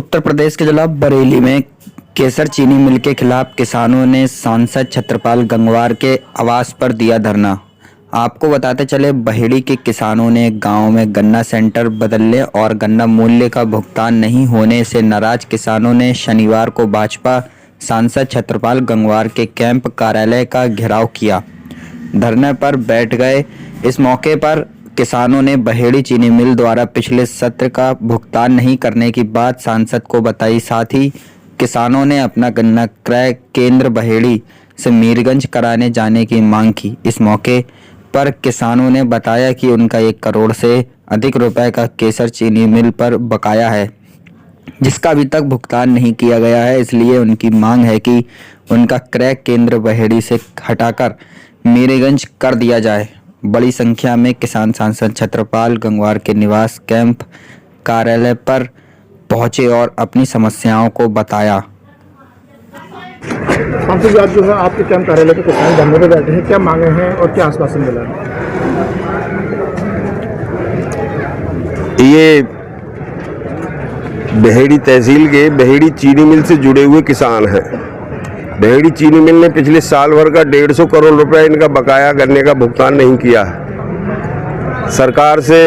उत्तर प्रदेश के जिला बरेली में केसर चीनी मिल के खिलाफ किसानों ने सांसद छत्रपाल गंगवार के आवास पर दिया धरना। आपको बताते चले, बहेड़ी के किसानों ने गांव में गन्ना सेंटर बदलने और गन्ना मूल्य का भुगतान नहीं होने से नाराज किसानों ने शनिवार को भाजपा सांसद छत्रपाल गंगवार के कैंप कार्यालय का घेराव किया, धरने पर बैठ गए। इस मौके पर किसानों ने बहेड़ी चीनी मिल द्वारा पिछले सत्र का भुगतान नहीं करने की बात सांसद को बताई। साथ ही किसानों ने अपना गन्ना क्रय केंद्र बहेड़ी से मीरगंज कराने जाने की मांग की। इस मौके पर किसानों ने बताया कि उनका 1 करोड़ से अधिक रुपए का केसर चीनी मिल पर बकाया है, जिसका अभी तक भुगतान नहीं किया गया है। इसलिए उनकी मांग है कि उनका क्रय केंद्र बहेड़ी से हटाकर मीरगंज कर दिया जाए। बड़ी संख्या में किसान सांसद छत्रपाल गंगवार के निवास कैंप कार्यालय पर पहुंचे और अपनी समस्याओं को बताया। सांसद आज जो है आपके कैंप कार्यालय पे किसान धरने पे बैठे हैं, क्या मांगे हैं और क्या आश्वासन मिला है? ये बहेड़ी तहसील के बहेड़ी चीनी मिल से जुड़े हुए किसान हैं। बहेड़ी चीनी मिल ने पिछले साल भर का 150 करोड़ रुपए इनका बकाया गन्ने का भुगतान नहीं किया। सरकार से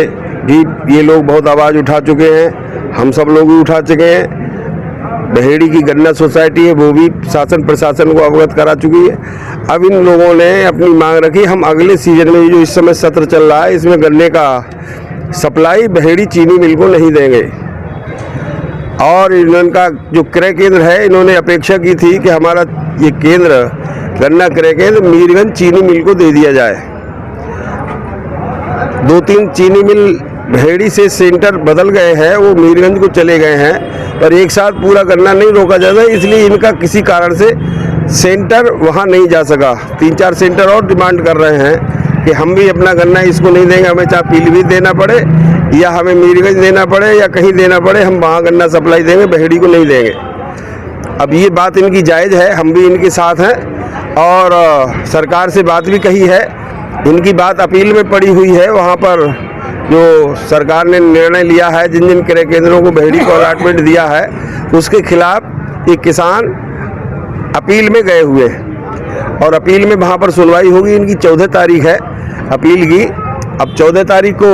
भी ये लोग बहुत आवाज़ उठा चुके हैं, हम सब लोग भी उठा चुके हैं। बहेड़ी की गन्ना सोसाइटी है, वो भी शासन प्रशासन को अवगत करा चुकी है। अब इन लोगों ने अपनी मांग रखी, हम अगले सीजन में जो इस समय सत्र चल रहा है, इसमें गन्ने का सप्लाई बहेड़ी चीनी मिल को नहीं देंगे। और इनका जो क्रय केंद्र है, इन्होंने अपेक्षा की थी कि हमारा ये केंद्र गन्ना क्रय केंद्र मीरगंज चीनी मिल को दे दिया जाए। 2-3 चीनी मिल बहेड़ी से सेंटर बदल गए हैं, वो मीरगंज को चले गए हैं, पर एक साथ पूरा गन्ना नहीं रोका जाता, इसलिए इनका किसी कारण से सेंटर वहाँ नहीं जा सका। 3-4 सेंटर और डिमांड कर रहे हैं कि हम भी अपना गन्ना इसको नहीं देंगे, हमें चाहे पीलीभीत देना पड़े या हमें मीरगंज देना पड़े या कहीं देना पड़े, हम वहाँ गन्ना सप्लाई देंगे, बहेड़ी को नहीं देंगे। अब ये बात इनकी जायज़ है, हम भी इनके साथ हैं और सरकार से बात भी कही है। इनकी बात अपील में पड़ी हुई है, वहाँ पर जो सरकार ने निर्णय लिया है, जिन जिन क्रय केंद्रों को बहेड़ी को अलॉटमेंट दिया है, उसके खिलाफ एक किसान अपील में गए हुए और अपील में वहाँ पर सुनवाई होगी। इनकी 14 तारीख है अपील की। अब 14 तारीख को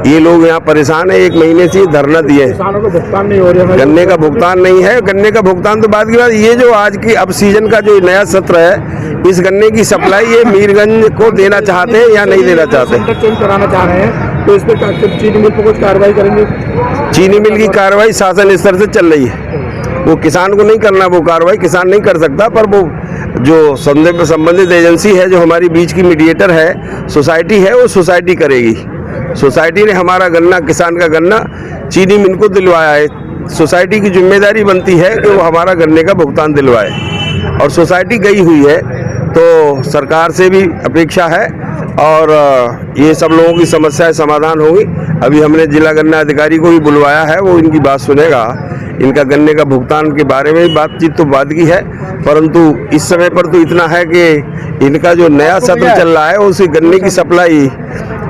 ये लोग यहाँ परेशान है, 1 महीने से धरना दिए। किसानों को भुगतान नहीं हो रहा है, गन्ने का भुगतान नहीं है। गन्ने का भुगतान तो बाद की बात, ये जो आज की अब सीजन का जो नया सत्र है, इस गन्ने की सप्लाई ये मीरगंज को देना चाहते हैं या नहीं देना चाहते हैं? सेंटर चेंज कराना चाह रहे हैं, तो इस पर चीनी मिल पर कुछ कार्रवाई करेंगे? चीनी मिल की कार्रवाई शासन स्तर से चल रही है, वो किसान को नहीं करना, वो कार्रवाई किसान नहीं कर सकता, पर वो जो संबंधित एजेंसी है, जो हमारी बीच की मीडिएटर है, सोसाइटी है, वो सोसाइटी करेगी। सोसाइटी ने हमारा गन्ना, किसान का गन्ना चीनी मिल को दिलवाया है। सोसाइटी की जिम्मेदारी बनती है कि वो हमारा गन्ने का भुगतान दिलवाए, और सोसाइटी गई हुई है, तो सरकार से भी अपेक्षा है और ये सब लोगों की समस्याएं समाधान होगी। अभी हमने जिला गन्ना अधिकारी को भी बुलवाया है, वो इनकी बात सुनेगा। इनका गन्ने का भुगतान के बारे में बातचीत तो बाद की है, परंतु इस समय पर तो इतना है कि इनका जो नया सत्र चल रहा है, उसी गन्ने की सप्लाई,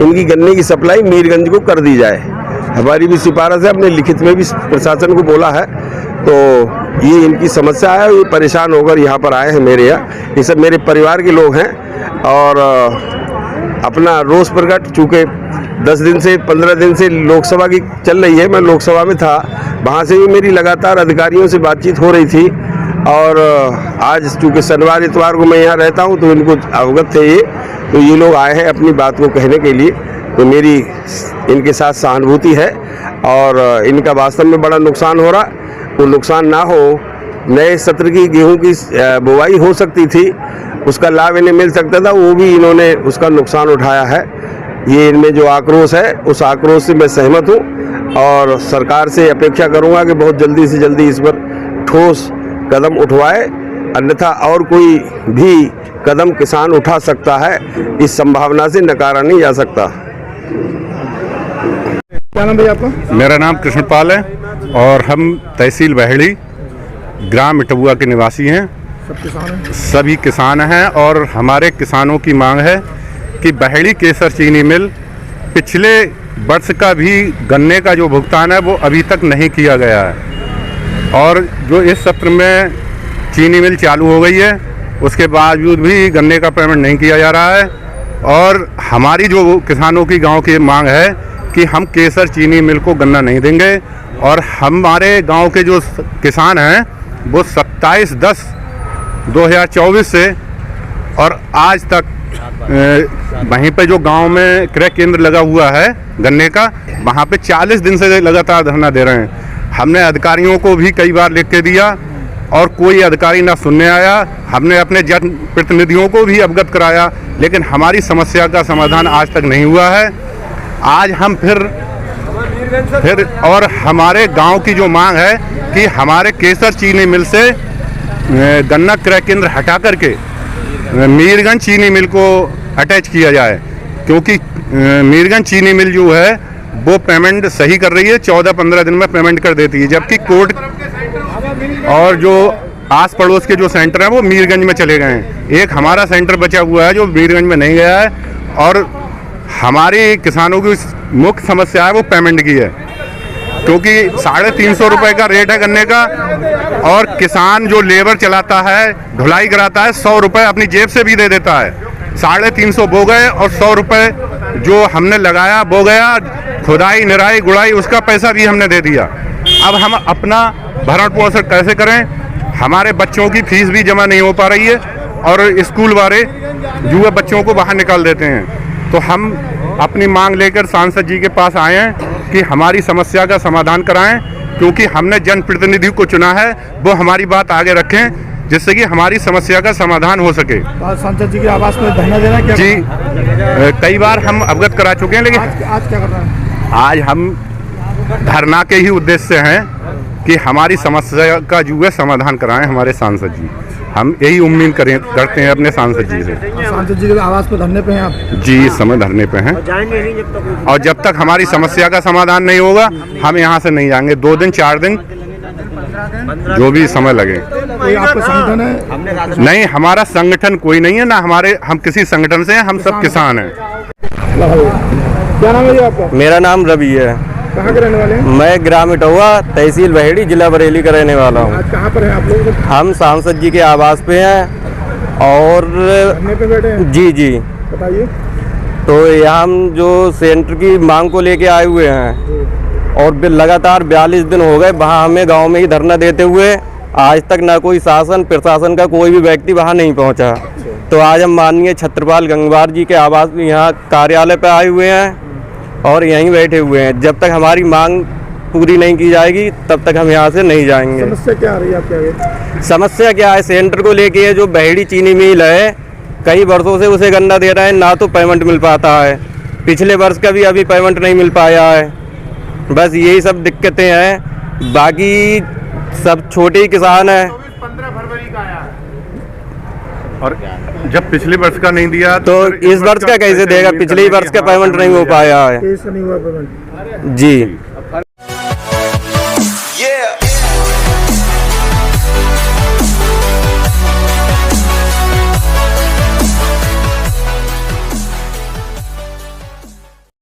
इनकी गन्ने की सप्लाई मीरगंज को कर दी जाए। हमारी भी सिफारिश है, हमने लिखित में भी प्रशासन को बोला है। तो ये इनकी समस्या है, ये परेशान होकर यहाँ पर आए हैं मेरे यहाँ। ये सब मेरे परिवार के लोग हैं और अपना रोष प्रकट, चूँकि 10 दिन से 15 दिन से लोकसभा की चल रही है, मैं लोकसभा में था, वहाँ से भी मेरी लगातार अधिकारियों से बातचीत हो रही थी। और आज चूँकि शनिवार इतवार को मैं यहाँ रहता हूँ, तो इनको अवगत थे ये, तो ये लोग आए हैं अपनी बात को कहने के लिए। तो मेरी इनके साथ सहानुभूति है और इनका वास्तव में बड़ा नुकसान हो रहा, वो नुकसान ना हो। नए सत्र की गेहूं की बुवाई हो सकती थी, उसका लाभ इन्हें मिल सकता था, वो भी इन्होंने उसका नुकसान उठाया है। ये इनमें जो आक्रोश है, उस आक्रोश से मैं सहमत हूँ और सरकार से अपेक्षा करूँगा कि बहुत जल्दी से जल्दी इस पर ठोस कदम उठवाए, अन्यथा और कोई भी कदम किसान उठा सकता है, इस संभावना से नकारा नहीं जा सकता। क्या नाम भैया आपका? मेरा नाम कृष्णपाल है और हम तहसील बहेड़ी ग्राम इटबुआ के निवासी हैं। सब किसान हैं? सभी किसान हैं और हमारे किसानों की मांग है कि बहेड़ी केसर चीनी मिल पिछले वर्ष का भी गन्ने का जो भुगतान है वो अभी तक नहीं किया गया है। और जो इस सत्र में चीनी मिल चालू हो गई है उसके बावजूद भी गन्ने का पेमेंट नहीं किया जा रहा है। और हमारी जो किसानों की गांव की मांग है कि हम केसर चीनी मिल को गन्ना नहीं देंगे। और हमारे गांव के जो किसान हैं वो 27/10/2024 से और आज तक वहीं पे जो गांव में क्रय केंद्र लगा हुआ है गन्ने का, वहाँ पे 40 दिन से लगातार धरना दे रहे हैं। हमने अधिकारियों को भी कई बार लिख के दिया और कोई अधिकारी ना सुनने आया। हमने अपने जन प्रतिनिधियों को भी अवगत कराया, लेकिन हमारी समस्या का समाधान आज तक नहीं हुआ है। आज हम फिर और हमारे गांव की जो मांग है कि हमारे केसर चीनी मिल से गन्ना क्रय केंद्र हटा करके मीरगंज चीनी मिल को अटैच किया जाए, क्योंकि मीरगंज चीनी मिल जो है वो पेमेंट सही कर रही है, 14-15 दिन में पेमेंट कर देती है, जबकि कोर्ट और जो आस पड़ोस के जो सेंटर हैं वो मीरगंज में चले गए हैं। एक हमारा सेंटर बचा हुआ है जो मीरगंज में नहीं गया है। और हमारी किसानों की मुख्य समस्या है वो पेमेंट की है, क्योंकि 350 रुपये का रेट है गन्ने का और किसान जो लेबर चलाता है, ढुलाई कराता है, 100 रुपये अपनी जेब से भी दे देता है। 350 बो गए और 100 रुपये जो हमने लगाया बो गया, खुदाई निराई गुड़ाई उसका पैसा भी हमने दे दिया। अब हम अपना भरण पोषण कैसे करें? हमारे बच्चों की फीस भी जमा नहीं हो पा रही है और स्कूल वाले जुए बच्चों को बाहर निकाल देते हैं। तो हम अपनी मांग लेकर सांसद जी के पास आए हैं कि हमारी समस्या का समाधान कराएं, क्योंकि हमने जनप्रतिनिधि को चुना है, वो हमारी बात आगे रखें जिससे कि हमारी समस्या का समाधान हो सके। सांसद जी के आवास में धरना देना क्या जी कई बार हम अवगत करा चुके हैं, लेकिन आज क्या करना है? आज हम धरना के ही उद्देश्य से हैं कि हमारी समस्या का जो है समाधान कराएं हमारे सांसद जी। हम यही उम्मीद करते हैं अपने सांसद जी से। सांसद जी के आवास पे धरने पे हैं आप? जी इस समय धरने पे हैं और जब तक हमारी समस्या का समाधान नहीं होगा हम यहाँ से नहीं जाएंगे। 2 दिन 4 दिन जो भी समय लगे। कोई आपका संगठन है? नहीं, हमारा संगठन कोई नहीं है ना, हम किसी संगठन से हैं, हम सब किसान हैं। क्या नाम है जी आपका? मेरा नाम रवि है। कहाँ के रहने वाले हैं? मैं ग्राम इटौवा तहसील बहेड़ी जिला बरेली का रहने वाला हूँ। आज कहाँ पर हैं आप लोग? हम सांसद जी के आवास पे हैं और धरने पे बैठे हैं? जी बताइए। तो यहाँ हम जो सेंटर की मांग को लेके आए हुए हैं और लगातार 42 दिन हो गए वहाँ हमें गांव में ही धरना देते हुए। आज तक ना कोई शासन प्रशासन का कोई भी व्यक्ति वहाँ नहीं पहुँचा। तो आज हम माननीय छत्रपाल गंगवार जी के आवास यहाँ कार्यालय पे आए हुए हैं और यहीं बैठे हुए हैं। जब तक हमारी मांग पूरी नहीं की जाएगी तब तक हम यहाँ से नहीं जाएंगे। समस्या क्या आ रही है आपके आगे? समस्या क्या है? सेंटर को लेके है जो बहेड़ी चीनी मिल है, कई वर्षों से उसे गन्ना दे रहे हैं, ना तो पेमेंट मिल पाता है। पिछले वर्ष का भी अभी पेमेंट नहीं मिल पाया है। बस यही सब दिक्कतें हैं, बाकी सब छोटे ही किसान हैं। और जब पिछले वर्ष का नहीं दिया तो इस वर्ष का कैसे देगा? पिछले ही वर्ष का पेमेंट नहीं हो पाया है। कैसे नहीं हुआ पेमेंट? जी